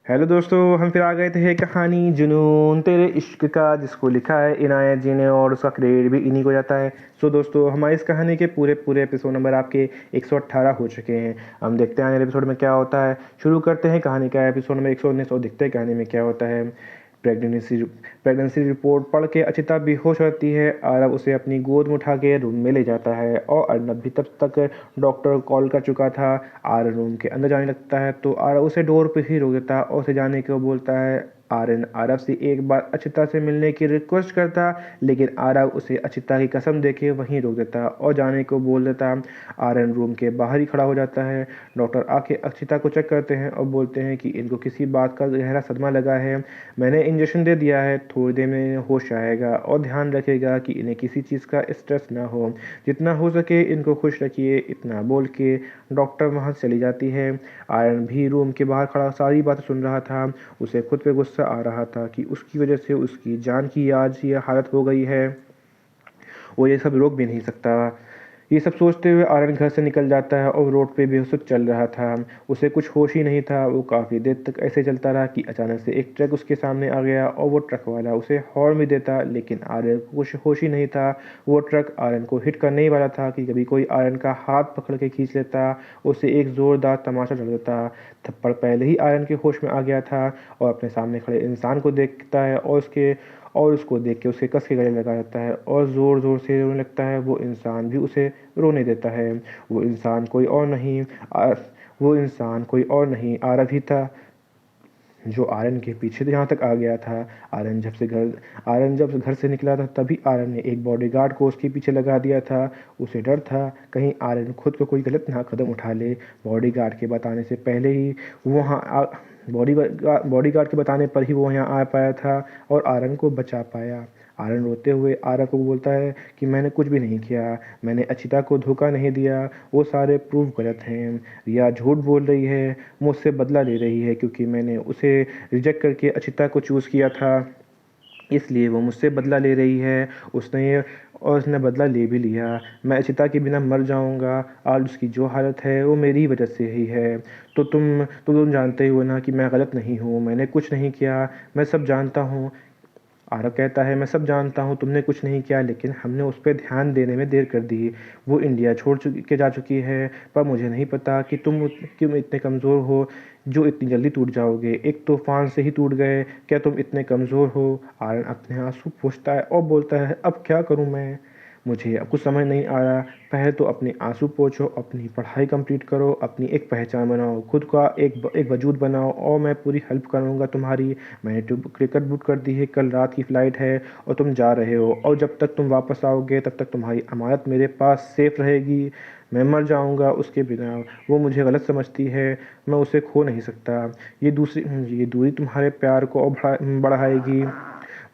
Hello दोस्तों, हम फिर आ गए थे कहानी जुनून तेरे इश्क का, जिसको लिखा है इनायत जी ने और उसका क्रेडिट भी इन्हीं को जाता है। सो दोस्तों, हमारी इस कहानी के पूरे पूरे एपिसोड नंबर आपके 118 हो चुके हैं। हम देखते हैं आने एपिसोड में क्या होता है। शुरू करते हैं कहानी का एपिसोड नंबर 119 और देखते हैं कहानी में क्या होता है। प्रेगनेंसी प्रेगनेंसी रिपोर्ट पढ़ के अचिता बेहोश होती है। आरव उसे अपनी गोद में उठा के रूम में ले जाता है और अर्नब भी तब तक डॉक्टर कॉल कर चुका था। आरव रूम के अंदर जाने लगता है तो आरव उसे डोर पे ही रोक देता और उसे जाने को बोलता है। आर्यन आरव से एक बार अचिता से मिलने की रिक्वेस्ट करता, लेकिन आरव उसे अचिता की कसम देके वहीं रोक देता और जाने को बोल देता। आर्यन रूम के बाहर ही खड़ा हो जाता है। डॉक्टर आके अचिता को चेक करते हैं और बोलते हैं कि इनको किसी बात का गहरा सदमा लगा है। मैंने इंजेक्शन दे दिया है, थोड़ी देर में होश आएगा और ध्यान रखेगा कि इन्हें किसी चीज़ का स्ट्रेस ना हो। जितना हो सके इनको खुश रखिए। इतना बोल के डॉक्टर वहाँ से चली जाती है। आयरन भी रूम के बाहर खड़ा सारी बातें सुन रहा था। उसे खुद पे गुस्सा आ रहा था कि उसकी वजह से उसकी जान की आज ये हालत हो गई है। वो ये सब रोक भी नहीं सकता। ये सब सोचते हुए आर्यन घर से निकल जाता है और रोड पे बेहोश चल रहा था। उसे कुछ होश ही नहीं था। वो काफ़ी देर तक ऐसे चलता रहा कि अचानक से एक ट्रक उसके सामने आ गया और वो ट्रक वाला उसे हॉर्न भी देता, लेकिन आर्यन को कुछ होश ही नहीं था। वो ट्रक आर्यन को हिट करने ही वाला था कि कभी कोई आर्यन का हाथ पकड़ के खींच लेता, उसे एक ज़ोरदार तमाचा जड़ देता। थप्पड़ पहले ही आर्यन के होश में आ गया था और अपने सामने खड़े इंसान को देखता है और उसको देख के उसे कस के गले लगा देता है और ज़ोर ज़ोर से रोने लगता है। वो इंसान भी उसे रोने देता है। वो इंसान कोई और नहीं आ, वो इंसान कोई और नहीं आरव ही था, जो आर्यन के पीछे यहाँ तक आ गया था। आर्यन जब घर से निकला था तभी आर्यन ने एक बॉडीगार्ड को उसके पीछे लगा दिया था। उसे डर था कहीं आर्यन खुद को कोई गलत ना कदम उठा ले। बॉडीगार्ड के बताने से पहले ही वो वहाँ बॉडीगार्ड के बताने पर ही वो यहाँ आ पाया था और आर्यन को बचा पाया। आर्यन रोते हुए आरव को बोलता है कि मैंने कुछ भी नहीं किया, मैंने अचिता को धोखा नहीं दिया, वो सारे प्रूफ गलत हैं। रिया झूठ बोल रही है, मुझसे बदला ले रही है क्योंकि मैंने उसे रिजेक्ट करके अचिता को चूज़ किया था, इसलिए वो मुझसे बदला ले रही है। उसने बदला ले भी लिया। मैं अचिता के बिना मर जाऊंगा। आज उसकी जो हालत है वो मेरी ही वजह से ही है। तो तुम जानते हो ना कि मैं गलत नहीं हूँ, मैंने कुछ नहीं किया, मैं सब जानता हूँ। आरव कहता है मैं सब जानता हूँ, तुमने कुछ नहीं किया, लेकिन हमने उस पर ध्यान देने में देर कर दी। वो इंडिया जा चुकी है, पर मुझे नहीं पता कि तुम क्यों इतने कमज़ोर हो जो इतनी जल्दी टूट जाओगे। एक तूफान से ही टूट गए, क्या तुम इतने कमज़ोर हो? आर्यन अपने आंसू पोंछता है और बोलता है अब क्या करूँ मैं? मुझे अब कुछ समझ नहीं आ रहा। पहले तो अपने आंसू पोंछो, अपनी पढ़ाई कंप्लीट करो, अपनी एक पहचान बनाओ, खुद का एक वजूद बनाओ और मैं पूरी हेल्प करूँगा तुम्हारी। मैंने टिकट बुक कर दी है, कल रात की फ़्लाइट है और तुम जा रहे हो, और जब तक तुम वापस आओगे तब तक तुम्हारी अमानत मेरे पास सेफ रहेगी। मैं मर जाऊँगा उसके बिना। वो मुझे गलत समझती है, मैं उसे खो नहीं सकता। ये दूरी तुम्हारे प्यार को और बढ़ाएगी।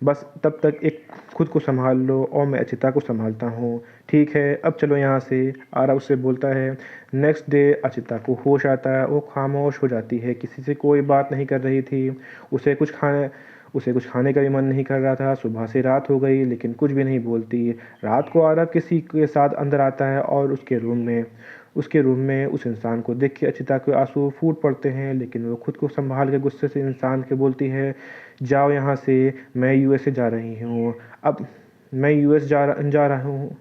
बस तब तक एक खुद को संभाल लो और मैं अचिता को संभालता हूँ। ठीक है, अब चलो यहाँ से। आरव उससे बोलता है। नेक्स्ट डे अचिता को होश आता है। वो खामोश हो जाती है, किसी से कोई बात नहीं कर रही थी। उसे कुछ खाने उसे कुछ खाने का भी मन नहीं कर रहा था। सुबह से रात हो गई लेकिन कुछ भी नहीं बोलती। रात को आरव किसी के साथ अंदर आता है और उसके रूम में उस इंसान को देख के अचिता के आंसू फूट पड़ते हैं, लेकिन वो खुद को संभाल के गुस्से से इंसान के बोलती है जाओ यहाँ से, मैं यूएसए जा रही हूँ। अब मैं यूएस जा रहा हूँ।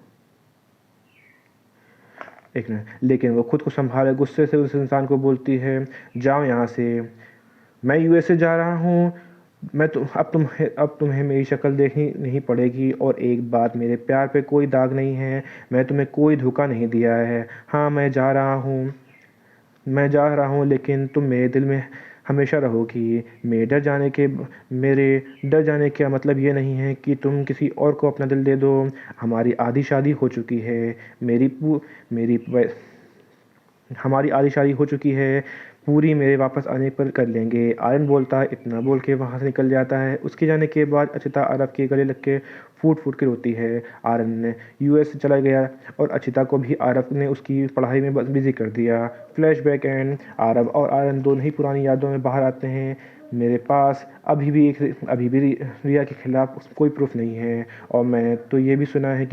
एक मिनट, लेकिन वो खुद को संभाले गुस्से से उस इंसान को बोलती है जाओ यहाँ से, मैं यूएसए जा रहा हूँ। मैं तो अब तुम्हें मेरी शक्ल देखनी नहीं पड़ेगी। और एक बात, मेरे प्यार पे कोई दाग नहीं है, मैं तुम्हें कोई धोखा नहीं दिया है। हाँ, मैं जा रहा हूँ लेकिन तुम मेरे दिल में हमेशा रहोगी। मेरे डर जाने का मतलब ये नहीं है कि तुम किसी और को अपना दिल दे दो। हमारी आधी शादी हो चुकी है। मेरी पू मेरी हमारी आधी शादी हो चुकी है। पूरी मेरे वापस आने पर कर लेंगे। आर्यन बोलता है। इतना बोल के वहाँ से निकल जाता है। उसके जाने के बाद अचिता आरव के गले लग के फूट फूट के रोती है। आर्यन ने यूएस चला गया और अचिता को भी आरव ने उसकी पढ़ाई में बिजी कर दिया। फ्लैशबैक एंड आरव और आर्यन दोनों ही पुरानी यादों में बाहर आते हैं। मेरे पास अभी भी रिया के खिलाफ कोई प्रूफ नहीं है, और मैंने तो ये भी सुना है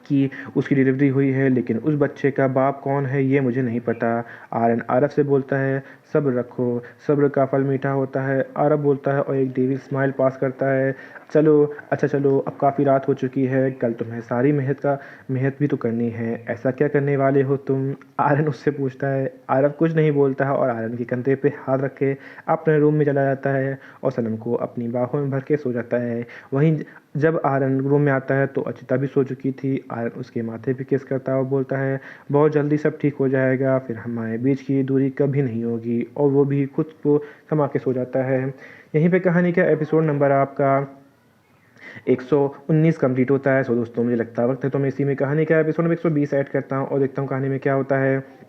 कि कि उसकी डिलीवरी हुई है, लेकिन उस बच्चे का बाप कौन है ये मुझे नहीं पता। आर्यन आरव से बोलता है, सब्र रखो, सब्र का फल मीठा होता है। आरव बोलता है और एक देवी स्माइल पास करता है। चलो, अच्छा चलो, अब काफ़ी रात हो चुकी है, कल तुम्हें सारी मेहनत भी तो करनी है। ऐसा क्या करने वाले हो तुम? आर्यन उससे पूछता है। आरव कुछ नहीं बोलता है और आर्यन के कंधे पे हाथ रख के अपने रूम में चला जाता है और सनम को अपनी बाहों में भर के सो जाता है। वहीं जब आर्यन रूम में आता है तो अचिता भी सो चुकी थी। आर्यन उसके माथे पे किस करता है और बोलता है, बहुत जल्दी सब ठीक हो जाएगा, फिर हमारे बीच की दूरी कभी नहीं होगी, और वो भी खुद को थमा के सो जाता है। यहीं पे कहानी का एपिसोड नंबर आपका 119 कंप्लीट होता है। सो दोस्तों, मुझे लगता है वक्त है तो मैं इसी में कहानी का एपिसोड नंबर 120 ऐड करता हूँ और देखता हूँ कहानी में क्या होता है।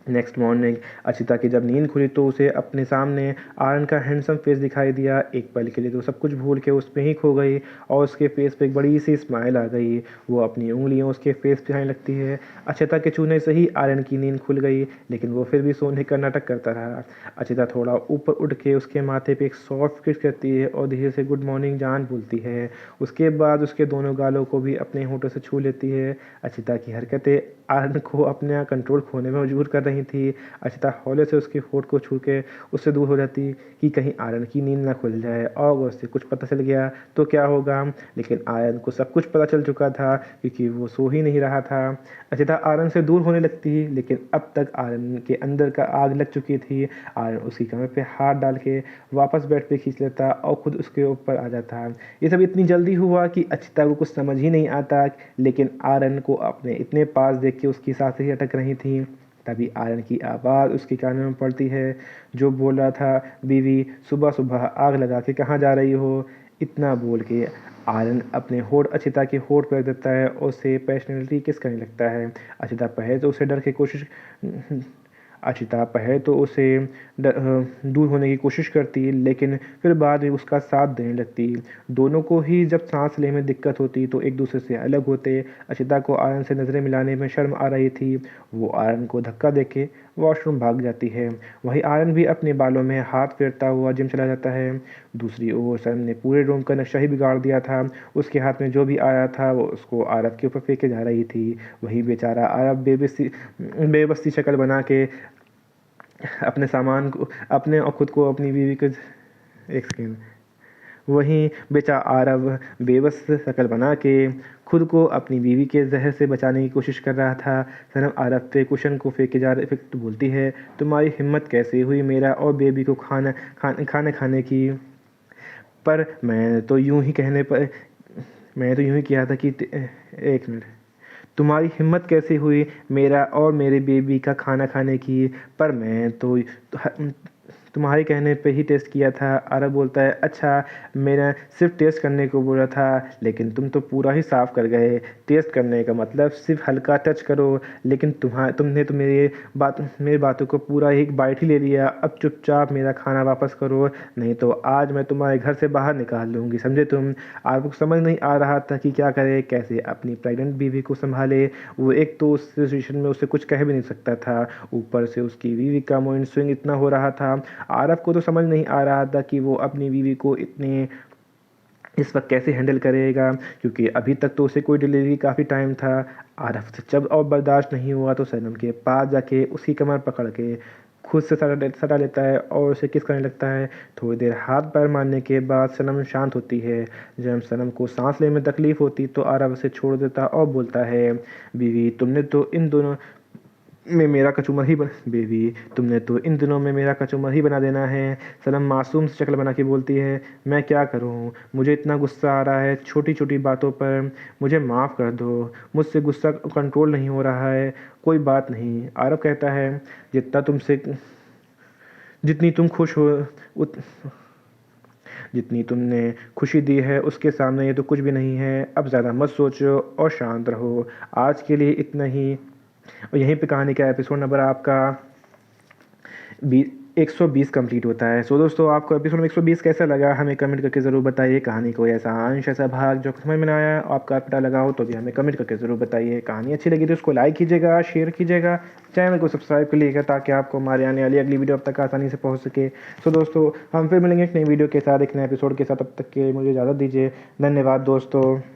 नेक्स्ट मॉर्निंग अचिता की जब नींद खुली तो उसे अपने सामने आर्यन का हैंडसम फेस दिखाई दिया। एक पल के लिए तो सब कुछ भूल के उस पे ही खो गई और उसके फेस पे एक बड़ी सी स्माइल आ गई। वो अपनी उंगलियां उसके फेस पे आने लगती है। अचिता के छूने से ही आर्यन की नींद खुल गई, लेकिन वो फिर भी सोने का नाटक करता रहा। अचिता थोड़ा ऊपर उठ के उसके माथे पे एक सॉफ्ट किस करती है और धीरे से गुड मॉर्निंग जान बोलती है। उसके बाद उसके दोनों गालों को भी अपने होठों से छू लेती है। अचिता की हरकतें आर्यन को अपना कंट्रोल खोने में मजबूर कर रही थी। अचिता हौले से उसके होठ को छू के उससे दूर हो जाती कि कहीं आर्यन की नींद ना खुल जाए और वो उससे कुछ पता चल गया तो क्या होगा। लेकिन आर्यन को सब कुछ पता चल चुका था क्योंकि वो सो ही नहीं रहा था। अचिता आर्यन से दूर होने लगती, लेकिन अब तक आर्यन के अंदर का आग लग चुकी थी। आर्यन उसकी कमर पे हाथ डाल के वापस बेड पे खींच लेता और खुद उसके ऊपर आ जाता। ये सब इतनी जल्दी हुआ कि अचिता को कुछ समझ ही नहीं आता, लेकिन आर्यन को अपने इतने पास देख के उसकी सांसें ही अटक रही थी। तभी आर्यन की आवाज़ उसके कानों में पड़ती है, जो बोल रहा था, बीवी सुबह सुबह आग लगा के कहाँ जा रही हो? इतना बोल के आर्यन अपने होठ अचिता के होठ पर रख देता है और उसे पैशनेटली किस करने लगता है। अचिता पहले तो उसे डर के कोशिश अचिता पहले तो उसे दूर होने की कोशिश करती, लेकिन फिर बाद में उसका साथ देने लगती। दोनों को ही जब सांस लेने में दिक्कत होती तो एक दूसरे से अलग होते। अचिता को आर्यन से नज़रें मिलाने में शर्म आ रही थी। वो आर्यन को धक्का देके वॉशरूम भाग जाती है। वहीं आर्यन भी अपने बालों में हाथ फेरता हुआ जिम चला जाता है। दूसरी ओर सनम ने पूरे रूम का नक्शा ही बिगाड़ दिया था। उसके हाथ में जो भी आया था वो उसको आरव के ऊपर फेंके जा रही थी। वही बेचारा आरव बेबसी शक्ल बना के अपने सामान को अपने और खुद को अपनी बीवी को एक सेकेंड वहीं बेचा आरव बेबस शक्ल बना के खुद को अपनी बीवी के जहर से बचाने की कोशिश कर रहा था। सनम आरव पे कुशन को फेंके जा रहे तो बोलती है, तुम्हारी हिम्मत कैसे हुई मेरा और बेबी को खाने की? पर मैं तो यूं ही किया था कि एक मिनट, तुम्हारी हिम्मत कैसे हुई मेरा और मेरे बेबी का खाना खाने की? पर मैं तो तुम्हारे कहने पे ही टेस्ट किया था। आरव बोलता है, अच्छा, मैंने सिर्फ टेस्ट करने को बोला था, लेकिन तुम तो पूरा ही साफ कर गए। टेस्ट करने का मतलब सिर्फ हल्का टच करो, लेकिन तुमने तो मेरी बातों को पूरा एक बाइट ही ले लिया। अब चुपचाप मेरा खाना वापस करो, नहीं तो आज मैं तुम्हारे घर से बाहर निकाल लूँगी, समझे तुम? आरव को समझ नहीं आ रहा था कि क्या करे, कैसे अपनी प्रेग्नेंट बीवी को संभाले। वो एक तो उस सिचुएशन में उसे कुछ कह भी नहीं सकता था, ऊपर से उसकी बीवी का मूड स्विंग इतना हो रहा था। आरव को तो समझ नहीं आ रहा था कि वो अपनी बीवी को इस वक्त कैसे हैंडल करेगा, क्योंकि अभी तक तो उसे कोई डिलीवरी काफ़ी टाइम था। आरव से जब और बर्दाश्त नहीं हुआ तो सनम के पास जाके उसकी कमर पकड़ के खुद से सटा लेता है और उसे किस करने लगता है। थोड़ी देर हाथ पैर मारने के बाद सनम शांत होती है। जब सनम को सांस लेने में तकलीफ होती तो आरव उसे छोड़ देता और बोलता है, बीवी तुमने तो इन दिनों में मेरा कचूमर ही बना देना है। सनम मासूम सी शक्ल बना के बोलती है, मैं क्या करूं? मुझे इतना गुस्सा आ रहा है छोटी छोटी बातों पर, मुझे माफ़ कर दो, मुझसे गुस्सा कंट्रोल नहीं हो रहा है। कोई बात नहीं, आरव कहता है, जितना तुमसे जितनी तुम खुश हो उत जितनी तुमने खुशी दी है उसके सामने ये तो कुछ भी नहीं है। अब ज़्यादा मत सोचो और शांत रहो। आज के लिए इतना ही। और यहीं पे कहानी का एपिसोड नंबर आपका 120 कंप्लीट होता है। सो दोस्तों, आपको एपिसोड 120 कैसा लगा हमें कमेंट करके ज़रूर बताइए। कहानी को ऐसा अंश ऐसा भाग जो समझ में ना आया आपका पता लगा हो तो भी हमें कमेंट करके ज़रूर बताइए। कहानी अच्छी लगी तो उसको लाइक कीजिएगा, शेयर कीजिएगा, चैनल को सब्सक्राइब कर लीजिएगा ताकि आपको हमारे आने वाली अगली वीडियो अब तक आसानी से पहुँच सके। सो दोस्तों, हम फिर मिलेंगे एक नई वीडियो के साथ, एक नए एपिसोड के साथ। तब तक के मुझे इजाज़त दीजिए। धन्यवाद दोस्तों।